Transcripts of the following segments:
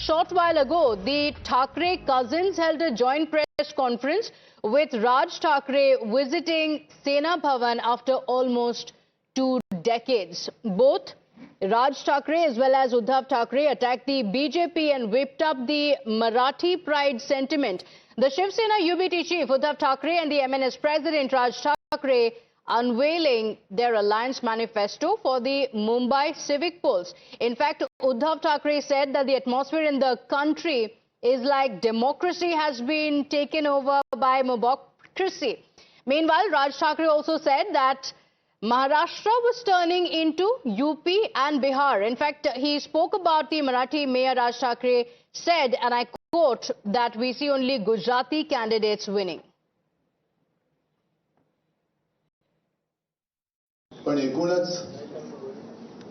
Short while ago, the Thackeray cousins held a joint press conference with Raj Thackeray visiting Sena Bhavan after almost 2 decades. Both Raj Thackeray as well as Uddhav Thackeray attacked the BJP and whipped up the Marathi pride sentiment. The Shiv Sena UBT chief Uddhav Thackeray and the MNS president Raj Thackeray unveiling their alliance manifesto for the Mumbai civic polls. In fact, Uddhav Thackeray said that the atmosphere in the country is like democracy has been taken over by mobocracy. Meanwhile, Raj Thackeray also said that Maharashtra was turning into UP and Bihar. In fact, he spoke about the Marathi mayor. Raj Thackeray said, and I quote, that we see only Gujarati candidates winning. पण एकूणच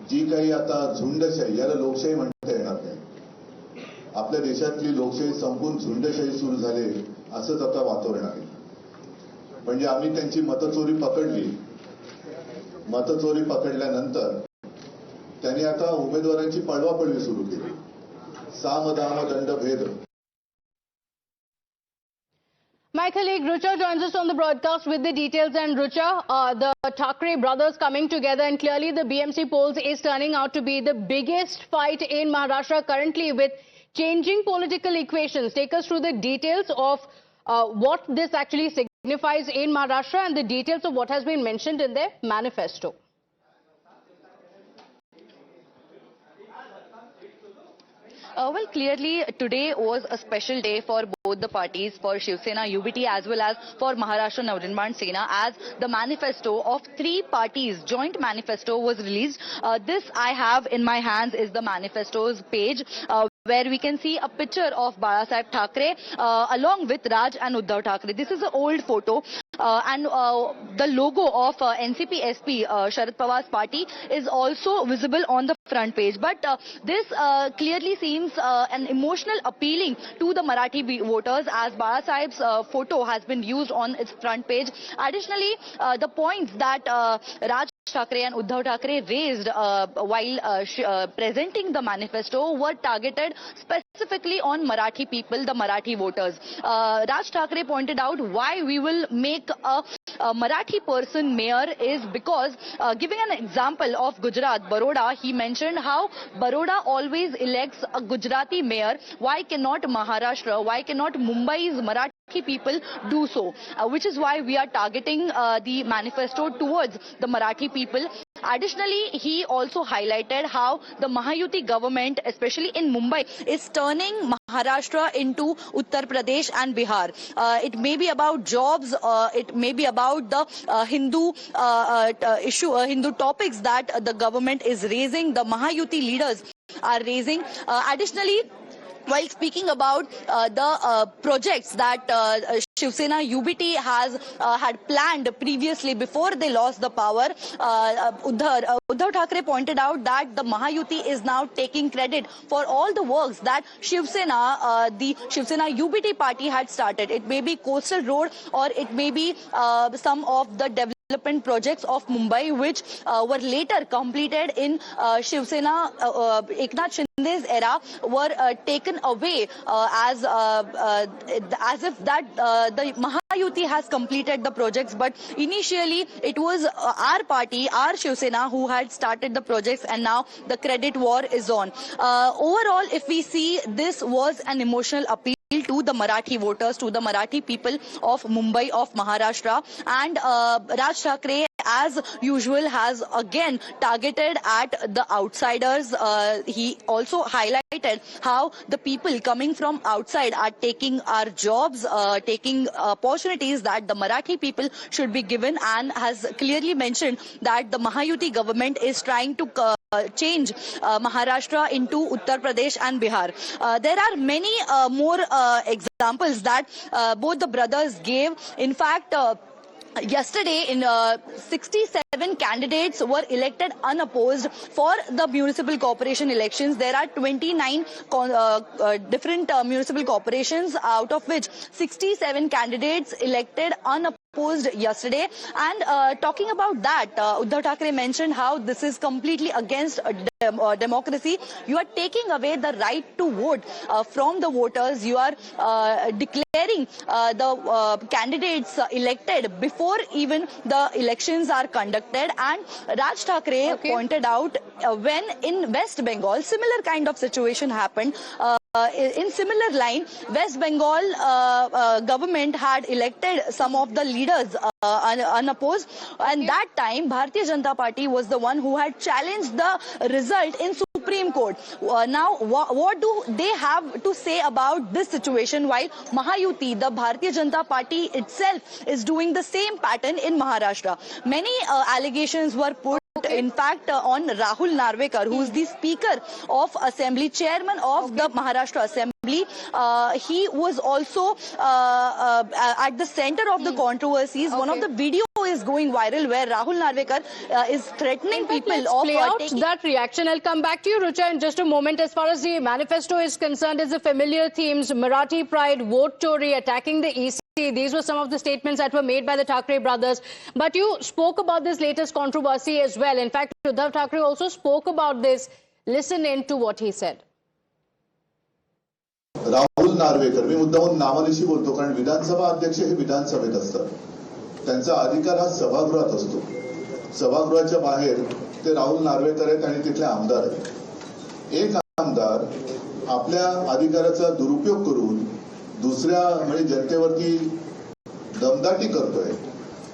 जी काही आता झुंडशाही याला लोकशाही म्हणता येणार नाही. आपल्या देशातली लोकशाही संपूर्ण झुंडशाही सुरू झाली असंच आता वातावरण आहे. म्हणजे आम्ही त्यांची मतचोरी पकडली. मतचोरी पकडल्यानंतर त्यांनी आता उमेदवारांची पळवापळवी सुरू केली. साम दाम दंड भेद. My colleague Rucha joins us on the broadcast with the details. And Rucha, the Thackeray brothers coming together, and clearly the BMC polls is turning out to be the biggest fight in Maharashtra currently with changing political equations. Take us through the details of what this actually signifies in Maharashtra and the details of what has been mentioned in their manifesto. Well, clearly today was a special day for both the parties, for Shiv Sena UBT as well as for Maharashtra Navnirbhan Sena, as the manifesto of 3 parties, joint manifesto, was released. This I have in my hands is the manifesto's page, where we can see a picture of Balasaheb Thackeray along with Raj and Uddhav Thackeray. This is an old photo. And the logo of NCP-SP, Sharad Pawar's party, is also visible on the front page. But this clearly seems an emotional appealing to the Marathi voters, as Balasaheb's photo has been used on its front page. Additionally, the points that Raj Thackeray and Uddhav Thackeray raised while presenting the manifesto were targeted specifically on Marathi people, the Marathi voters. Raj Thackeray pointed out why we will make a Marathi person mayor is because, giving an example of Gujarat, Baroda, he mentioned how Baroda always elects a Gujarati mayor. Why cannot Maharashtra, why cannot Mumbai's Marathi people do so? Which is why we are targeting the manifesto towards the Marathi people. Additionally, he also highlighted how the Mahayuti government, especially in Mumbai, is turning Maharashtra into Uttar Pradesh and Bihar. It may be about jobs, it may be about the Hindu Hindu topics that the government is raising, the Mahayuti leaders are raising. Additionally, while speaking about the projects that Shiv Sena UBT has had planned previously before they lost the power, Uddhav Thackeray pointed out that the Mahayuti is now taking credit for all the works that Shiv Sena, the Shiv Sena UBT party had started. It may be Coastal Road, or it may be some of the development projects of Mumbai, which were later completed in Shiv Sena Eknath Shinde's era, were taken away as if that the Mahayuti has completed the projects. But initially it was our party, our Shiv Sena, who had started the projects, and now the credit war is on. Overall, if we see, this was an emotional appeal to the Marathi voters, to the Marathi people of Mumbai, of Maharashtra. And Raj Thackeray, as usual, has again targeted at the outsiders. He also highlighted how the people coming from outside are taking our jobs, taking opportunities that the Marathi people should be given, and has clearly mentioned that the Mahayuti government is trying to change Maharashtra into Uttar Pradesh and Bihar. There are many more examples that both the brothers gave. In fact, yesterday, 67 candidates were elected unopposed for the municipal corporation elections. There are 29 different municipal corporations, out of which 67 candidates elected unopposed proposed yesterday. And talking about that, Uddhav Thackeray mentioned how this is completely against democracy. You are taking away the right to vote from the voters. You are declaring the candidates elected before even the elections are conducted. And Raj Thackeray pointed out when in West Bengal, similar kind of situation happened. In similar line, West Bengal government had elected some of the leaders unopposed, and that time Bharatiya Janata Party was the one who had challenged the result in Supreme Court. Now, what do they have to say about this situation, while Mahayuti, the Bharatiya Janata Party itself, is doing the same pattern in Maharashtra? Many allegations were put in fact on Rahul Narvekar, who is the Speaker of Assembly, Chairman of the Maharashtra Assembly. He was also at the center of the controversies. One of the video is going viral where Rahul Narvekar is threatening people of play out taking that reaction. I'll come back to you, Rucha, in just a moment. As far as the manifesto is concerned, it's the familiar themes: Marathi pride, vote Tory, attacking the EC. These were some of the statements that were made by the Thackeray brothers. But you spoke about this latest controversy as well. In fact, Uddhav Thackeray also spoke about this. Listen in to what he said. Rahul Narvekar, मी मुद्दामून नावानिशी बोलतो कारण विधानसभा अध्यक्ष हे विधानसभेत असतात. त्यांचा अधिकार हा सभागृहात असतो. सभागृहाच्या बाहेर ते राहुल नार्वेकर आहेत आणि तिथले आमदार आहेत. एक आमदार आपल्या अधिकाराचा दुरुपयोग करून दुसऱ्या म्हणजे जनतेवरती दमदाटी करतोय.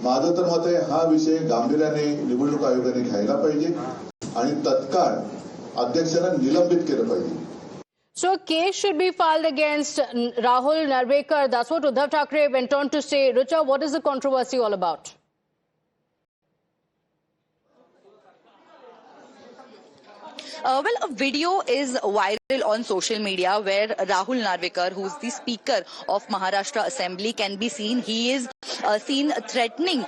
माझं तर मत आहे हा विषय गांभीर्याने निवडणूक आयोगाने घ्यायला पाहिजे आणि तत्काळ अध्यक्षांना निलंबित केलं पाहिजे. So a case should be filed against Rahul Narvekar. That's what Uddhav Thackeray went on to say. Rucha, what is the controversy all about? Well, a video is viral on social media where Rahul Narvekar, who is the Speaker of Maharashtra Assembly, can be seen. He is seen threatening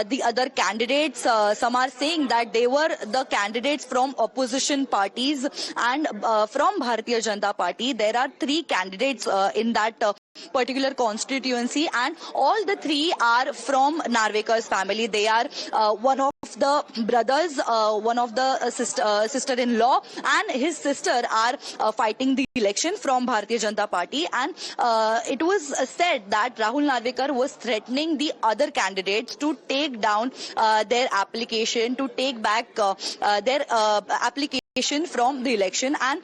the other candidates. Some are saying that they were the candidates from opposition parties and from Bharatiya Janata Party. There are 3 candidates in that particular constituency, and all the 3 are from Narvekar's family. They are one of the brothers, one of the sister-in-law, and his sister are fighting the election from Bharatiya Janata Party. And it was said that Rahul Narvekar was threatening the other candidates to take down their application, to take back their application from the election and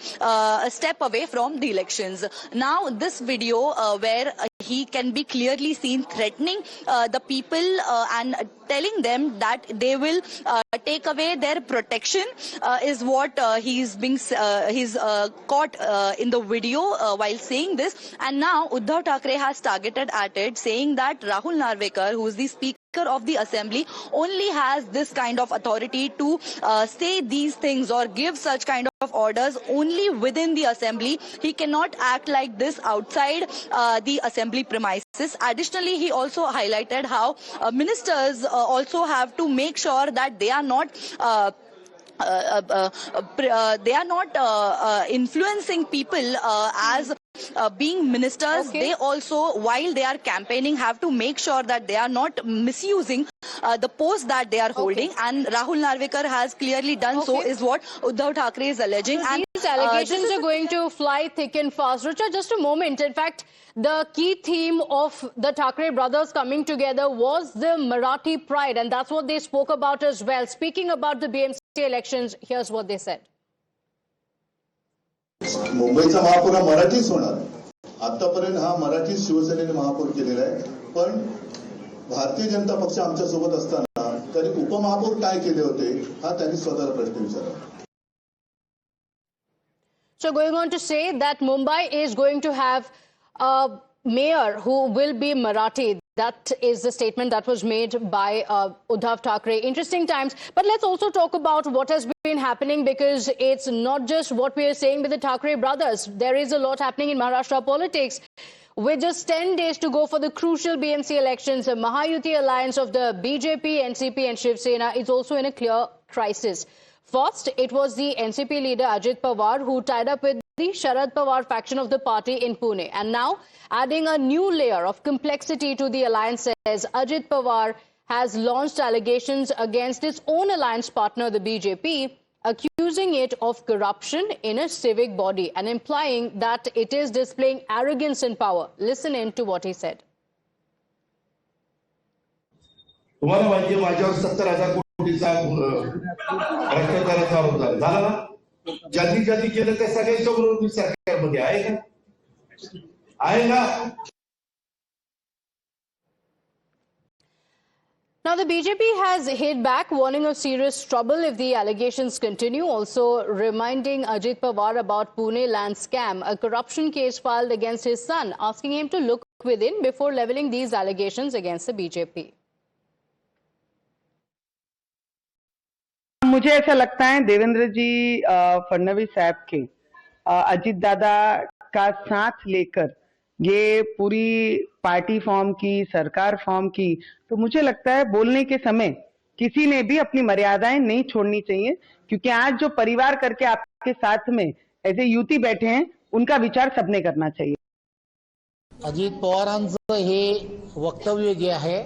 step away from the elections. Now, this video where he can be clearly seen threatening the people and telling them that they will take away their protection is what he's caught in the video while saying this. And now Uddhav Thackeray has targeted at it, saying that Rahul Narvekar, who is the Speaker of the Assembly, only has this kind of authority to say these things or give such kind of orders only within the Assembly. He cannot act like this outside the Assembly premises. Additionally, he also highlighted how ministers also have to make sure that they are not influencing people as being ministers. They also, while they are campaigning, have to make sure that they are not misusing the post that they are holding. And Rahul Narvekar has clearly done so, is what Uddhav Thackeray is alleging. So and these allegations are going to fly thick and fast. Richa, just a moment. In fact, the key theme of the Thackeray brothers coming together was the Marathi pride, and that's what they spoke about as well. Speaking about the BMC elections, here's what they said. मुंबईचा महापौर हा मराठीच होणार. आतापर्यंत हा मराठी शिवसेनेने महापौर केलेला आहे. पण भारतीय जनता पक्ष आमच्या सोबत असताना त्यांनी उपमहापौर काय केले होते हा त्यांनी स्वतःला प्रश्न विचारला. So going on to say that Mumbai is going to have a mayor who will be Marathi. That is the statement that was made by Uddhav Thackeray. Interesting times. But let's also talk about what has been happening, because it's not just what we are saying with the Thackeray brothers. There is a lot happening in Maharashtra politics. With just 10 days to go for the crucial BMC elections, the Mahayuti alliance of the BJP, NCP and Shiv Sena is also in a clear crisis. First, it was the NCP leader Ajit Pawar who tied up with Sharad Pawar faction of the party in Pune. And now, adding a new layer of complexity to the alliances, Ajit Pawar has launched allegations against its own alliance partner, the BJP, accusing it of corruption in a civic body and implying that it is displaying arrogance in power. Listen in to what he said. तुम्हाला माहिती आहे माझ्यावर 70,000 कोटीचा भ्रष्टाचाराचा आरोप झाला ना. ज्यांनी ज्यांनी केलं त्या सगळ्यांच्या बरोबर मी सरकारमध्ये आहे का? आहे ना? Now, the BJP has hit back, warning of serious trouble if the allegations continue, also reminding Ajit Pawar about Pune land scam, a corruption case filed against his son, asking him to look within before levelling these allegations against the BJP. मुझे ऐसा लगता है देवेंद्र जी फडणवीस साहब के अजीत दादा का साथ लेकर ये पूरी पार्टी फॉर्म की, सरकार फॉर्म की, तो मुझे लगता है बोलने के समय किसी ने भी अपनी मर्यादाएं नहीं छोड़नी चाहिए, क्योंकि आज जो परिवार करके आपके साथ में ऐसे युती बैठे हैं उनका विचार सबने करना चाहिए. अजित पवारांचं हे वक्तव्य जे आहे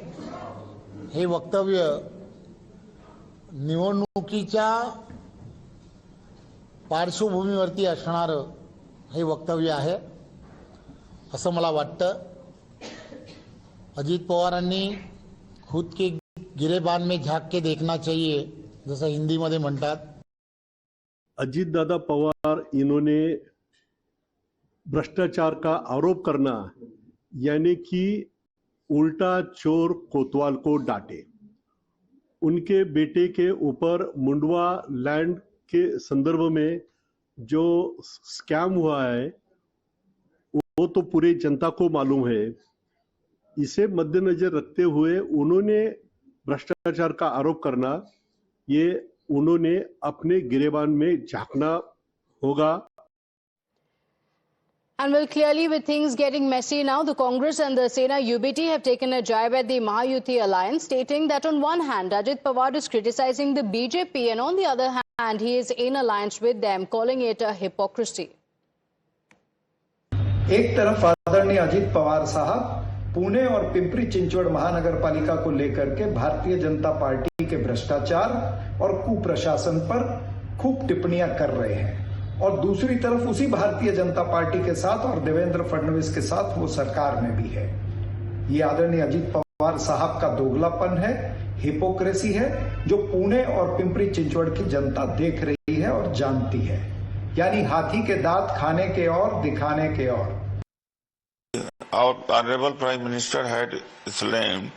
हे वक्तव्य निवडणुकीच्या पार्श्वभूमीवरती असणारं हे वक्तव्य आहे असं मला वाटतं. अजित पवारांनी खुद के गिरेबान में झांक के देखना चाहिए, जैसा हिंदी मध्ये म्हणतात. अजीत दादा पवार इन्होंने भ्रष्टाचार का आरोप करना यानी कि उल्टा चोर कोतवाल को डांटे. उनके बेटे के ऊपर मुंडवा लैंड के संदर्भ में जो स्कैम हुआ है वो तो पूरी जनता को मालूम है. इसे मद्देनजर रखते हुए उन्होंने भ्रष्टाचार का आरोप करना, ये उन्होंने अपने गिरेबान में झांकना होगा. And well, clearly with things getting messy now, the Congress and the Sena UBT have taken a jibe at the Mahayuti alliance, stating that on one hand, Ajit Pawar is criticizing the BJP and on the other hand, he is in alliance with them, calling it a hypocrisy. एक तरफ आदरणीय अजीत पवार साहब पुणे और पिंपरी चिंचवड़ महानगर पालिका को लेकर के भारतीय जनता पार्टी के भ्रष्टाचार और कुप्रशासन पर खूब टिप्पणियां कर रहे हैं, और दूसरी तरफ उसी भारतीय जनता पार्टी के साथ और देवेंद्र फडणवीस के साथ वो सरकार में भी है. ये आदरणीय अजीत पवार साहब का दोगलापन है, हिपोक्रेसी है, जो पुणे और पिंपरी चिंचवड़ की जनता देख रही है और जानती है. यानी हाथी के दांत खाने के और दिखाने के और. Our Honorable Prime Minister had claimed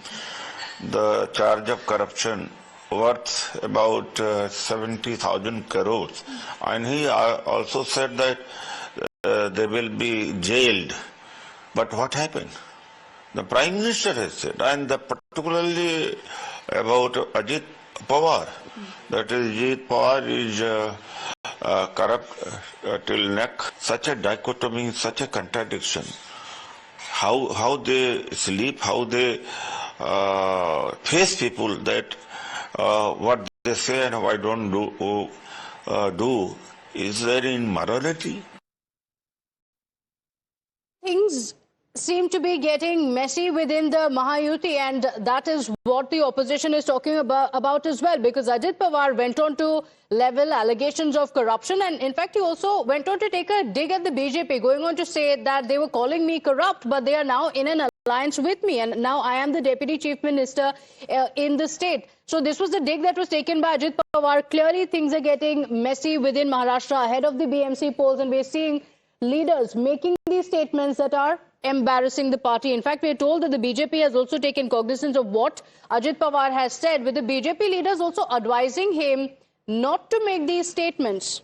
the charge of corruption worth about 70,000 crores, and he also said that they will be jailed. But what happened? The Prime Minister has said, and particularly about Ajit Pawar, that is, Ajit Pawar is corrupt till neck. Such a dichotomy, such a contradiction. How they sleep, how they face people, that what they say and what don't do, is there in morality? Things seem to be getting messy within the Mahayuti, and that is what the opposition is talking about as well, because Ajit Pawar went on to level allegations of corruption, and in fact he also went on to take a dig at the BJP, going on to say that they were calling me corrupt, but they are now in an alliance with me, and now I am the Deputy Chief Minister in the state. So this was the dig that was taken by Ajit Pawar. Clearly things are getting messy within Maharashtra ahead of the BMC polls, and we're seeing leaders making these statements that are embarrassing the party. In fact, we are told that the BJP has also taken cognizance of what Ajit Pawar has said, with the BJP leaders also advising him not to make these statements.